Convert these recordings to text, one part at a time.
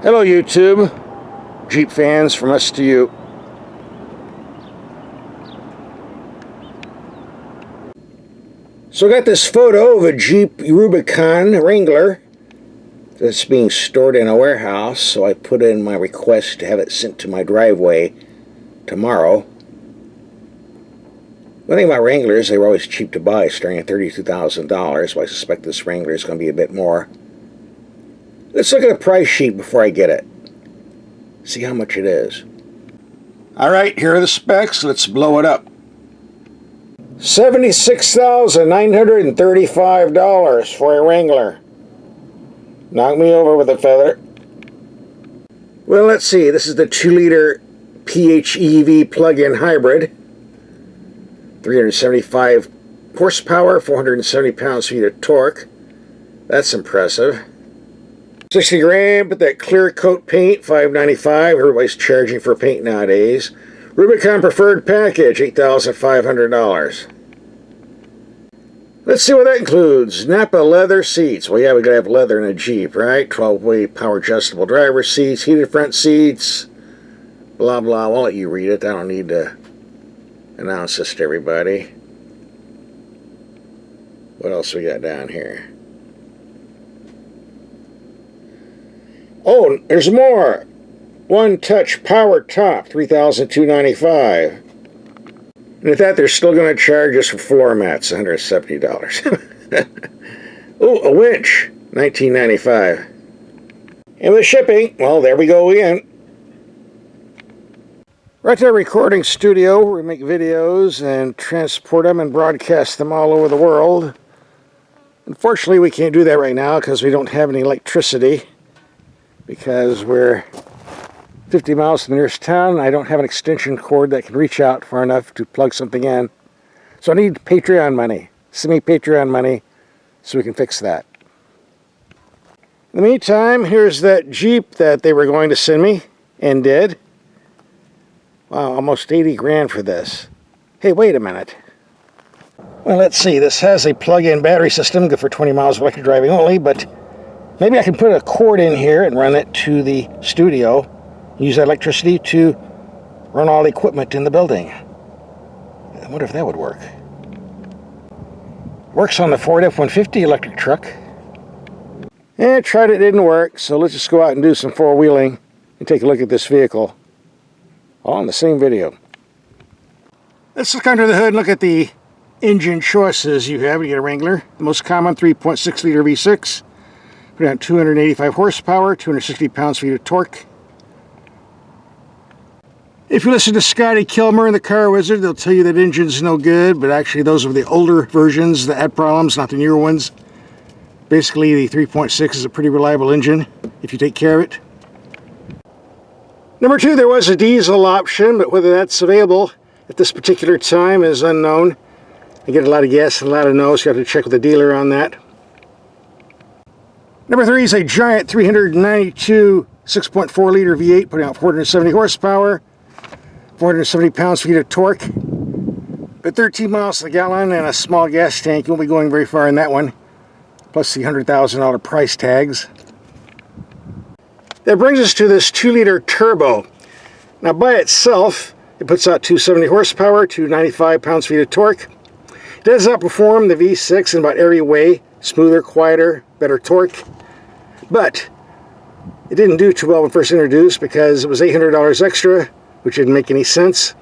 Hello YouTube, Jeep fans, from us to you. So I got this photo of a Jeep Rubicon Wrangler that's being stored in a warehouse, so I put in my request to have it sent to my driveway tomorrow. One thing about Wranglers, they were always cheap to buy, starting at $32,000, so I suspect this Wrangler is going to be a bit more. Let's look at the price sheet before I get it. See how much it is. Alright, here are the specs. Let's blow it up. $76,935 for a Wrangler. Knock me over with a feather. Well, let's see. This is the 2-liter PHEV plug-in hybrid. 375 horsepower, 470 pounds-feet of torque. That's impressive. 60 grand, but that clear coat paint, $595. Everybody's charging for paint nowadays. Rubicon Preferred Package, $8,500. Let's see what that includes. Napa leather seats. Well, yeah, we gotta have leather in a Jeep, right? 12-way power adjustable driver seats, heated front seats, blah, blah. I'll let you read it. I don't need to announce this to everybody. What else we got down here? Oh, there's more. One touch power top, $3,295. And at that, they're still going to charge us for floor mats, $170. Oh, a winch, $19.95. And with shipping, well, there we go again. Right to our recording studio, where we make videos and transport them and broadcast them all over the world. Unfortunately, we can't do that right now because we don't have any electricity. Because we're 50 miles from the nearest town, and I don't have an extension cord that can reach out far enough to plug something in. So I need Patreon money. Send me Patreon money so we can fix that. In the meantime, here's that Jeep that they were going to send me, and did. Wow, almost 80 grand for this. Hey, wait a minute. Well, let's see. This has a plug-in battery system, good for 20 miles of electric driving only, but maybe I can put a cord in here and run it to the studio. Use that electricity to run all the equipment in the building. I wonder if that would work. Works on the Ford F-150 electric truck. And tried it, didn't work, so let's just go out and do some four-wheeling and take a look at this vehicle. All in the same video. Let's look under the hood and look at the engine choices you have when you get a Wrangler. The most common 3.6-liter V6. Put out 285 horsepower, 260 pounds-feet of torque. If you listen to Scotty Kilmer and the Car Wizard, they'll tell you that engine's no good, but actually those are the older versions that had problems, not the newer ones. Basically, the 3.6 is a pretty reliable engine if you take care of it. Number 2, there was a diesel option, but whether that's available at this particular time is unknown. I get a lot of yes and a lot of no, so you have to check with the dealer on that. Number 3 is a giant 392 6.4-liter V8, putting out 470 horsepower, 470 pounds-feet of torque, but 13 miles to the gallon and a small gas tank. You won't be going very far in that one, plus the $100,000 price tags. That brings us to this 2-liter turbo. Now, by itself, it puts out 270 horsepower, 295 pounds-feet of torque. It does outperform the V6 in about every way: smoother, quieter, better torque. But it didn't do too well when first introduced because it was $800 extra, which didn't make any sense.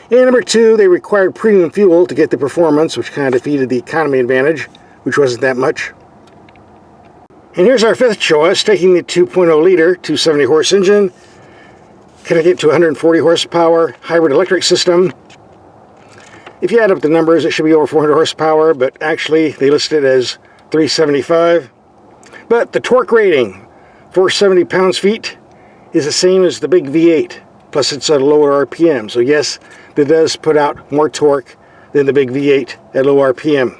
And number 2, they required premium fuel to get the performance, which kind of defeated the economy advantage, which wasn't that much. And here's our 5th choice, taking the 2.0-liter 270-horse engine, connecting it to 140 horsepower hybrid electric system. If you add up the numbers, it should be over 400 horsepower, but actually they listed it as 375. But the torque rating, 470 pounds-feet, is the same as the big V8, plus it's at a lower RPM. So yes, it does put out more torque than the big V8 at low RPM.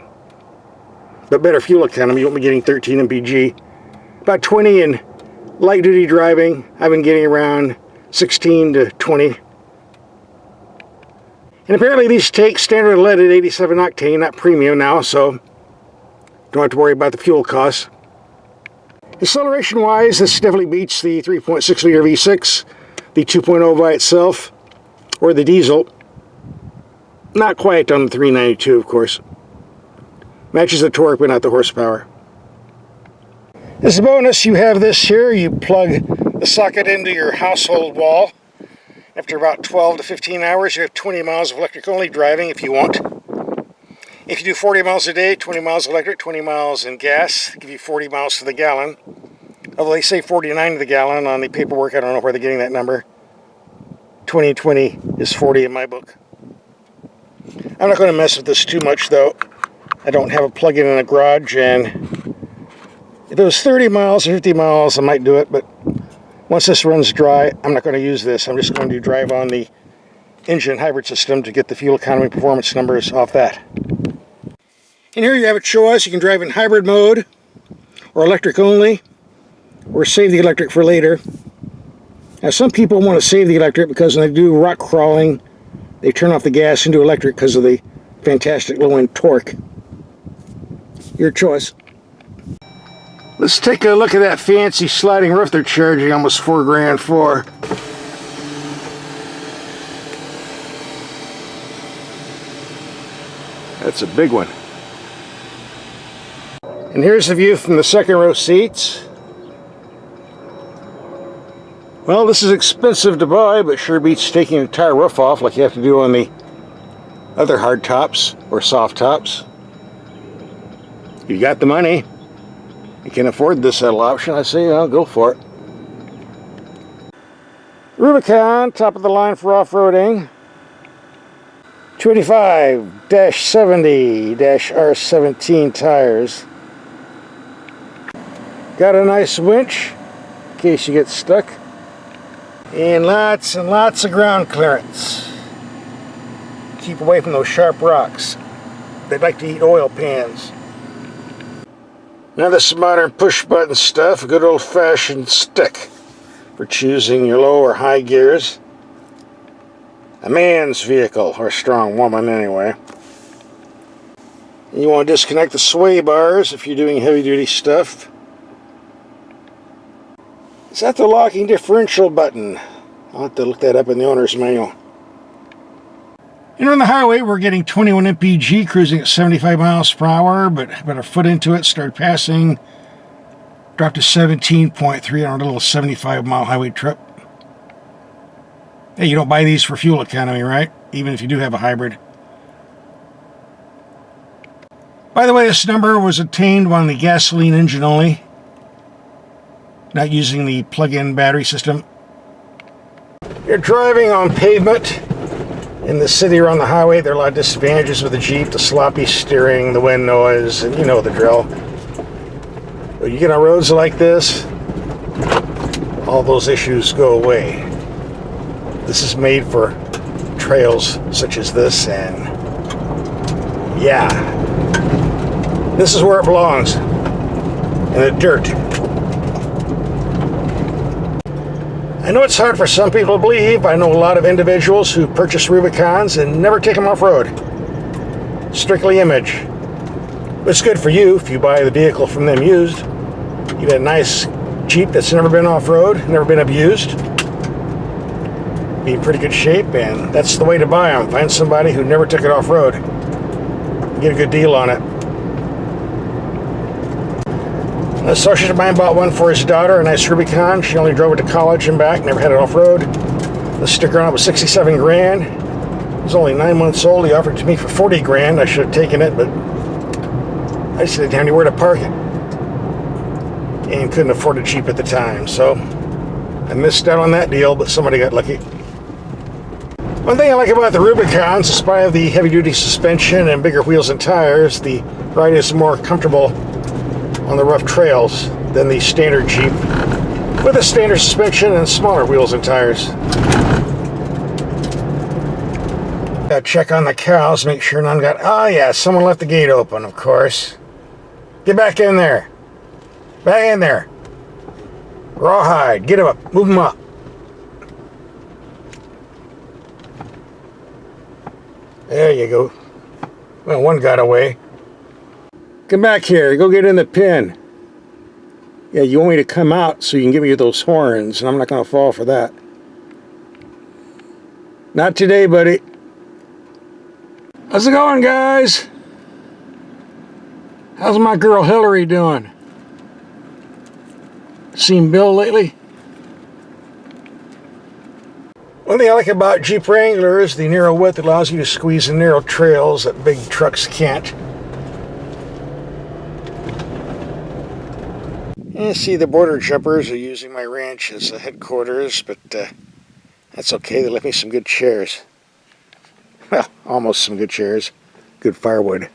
But better fuel economy. You won't be getting 13 mpg. About 20 in light-duty driving. I've been getting around 16 to 20. And apparently these take standard leaded 87 octane, not premium now, so don't have to worry about the fuel costs. Acceleration wise, this definitely beats the 3.6 liter V6, the 2.0 by itself, or the diesel. Not quite on the 392, of course. Matches the torque, but not the horsepower. As a bonus, you have this here. You plug the socket into your household wall. After about 12 to 15 hours, you have 20 miles of electric-only driving if you want. If you do 40 miles a day, 20 miles electric, 20 miles in gas, give you 40 miles to the gallon. Although they say 49 to the gallon on the paperwork, I don't know where they're getting that number. 2020 is 40 in my book. I'm not going to mess with this too much, though. I don't have a plug-in in a garage, and if it was 30 miles or 50 miles, I might do it, but once this runs dry, I'm not going to use this. I'm just going to drive on the engine hybrid system to get the fuel economy performance numbers off that. And here you have a choice. You can drive in hybrid mode, or electric only, or save the electric for later. Now some people want to save the electric because when they do rock crawling, they turn off the gas into electric because of the fantastic low-end torque. Your choice. Let's take a look at that fancy sliding roof they're charging almost $4 grand for. That's a big one. And here's the view from the second row seats. Well, this is expensive to buy, but sure beats taking the entire roof off like you have to do on the other hard tops or soft tops. If you got the money, you can afford this little option, I say, go for it. Rubicon, top of the line for off-roading. 25-70-R17 tires. Got a nice winch in case you get stuck. And lots of ground clearance. Keep away from those sharp rocks. They'd like to eat oil pans. Now this is modern push button stuff, a good old fashioned stick for choosing your low or high gears. A man's vehicle, or a strong woman anyway. And you want to disconnect the sway bars if you're doing heavy duty stuff. Is that the locking differential button? I'll have to look that up in the owner's manual. And on the highway, we're getting 21 mpg, cruising at 75 miles per hour, but about a foot into it, started passing, dropped to 17.3 on a little 75-mile highway trip. Hey, you don't buy these for fuel economy, right? Even if you do have a hybrid. By the way, this number was obtained on the gasoline engine only, not using the plug-in battery system. You're driving on pavement in the city or on the highway. There are a lot of disadvantages with the Jeep, the sloppy steering, the wind noise, and you know the drill. When you get on roads like this, all those issues go away. This is made for trails such as this, and yeah, this is where it belongs, in the dirt. I know it's hard for some people to believe. I know a lot of individuals who purchase Rubicons and never take them off-road. Strictly image. But it's good for you if you buy the vehicle from them used. You get a nice Jeep that's never been off-road, never been abused. Be in pretty good shape, and that's the way to buy them. Find somebody who never took it off-road. Get a good deal on it. An associate of mine bought one for his daughter, a nice Rubicon. She only drove it to college and back, never had it off-road. The sticker on it was 67 grand. It was only 9 months old. He offered it to me for 40 grand. I should have taken it, but I just didn't have anywhere to park it. And couldn't afford a Jeep at the time, so I missed out on that deal, but somebody got lucky. One thing I like about the Rubicons, in spite of the heavy-duty suspension and bigger wheels and tires, the ride is more comfortable on the rough trails than the standard Jeep, with a standard suspension and smaller wheels and tires. Gotta check on the cows, make sure none got... Oh yeah, someone left the gate open, of course. Get back in there. Back in there. Rawhide, get him up, move him up. There you go. Well, one got away. Come back here, go get in the pen. Yeah, you want me to come out so you can give me those horns, and I'm not going to fall for that. Not today, buddy. How's it going, guys? How's my girl Hillary doing? Seen Bill lately? One thing I like about Jeep Wrangler is the narrow width allows you to squeeze in narrow trails that big trucks can't. And see, the border jumpers are using my ranch as a headquarters, but that's okay. They left me some good chairs. Well, almost some good chairs. Good firewood.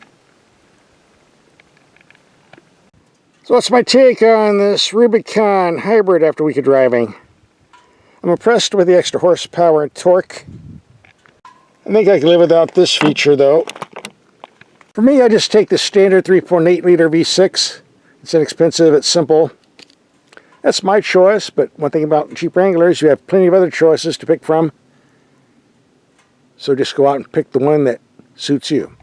So what's my take on this Rubicon hybrid after a week of driving? I'm impressed with the extra horsepower and torque. I think I can live without this feature though. For me, I just take the standard 3.8 liter V6. It's inexpensive, it's simple. That's my choice, but one thing about Jeep Wranglers, you have plenty of other choices to pick from. So just go out and pick the one that suits you.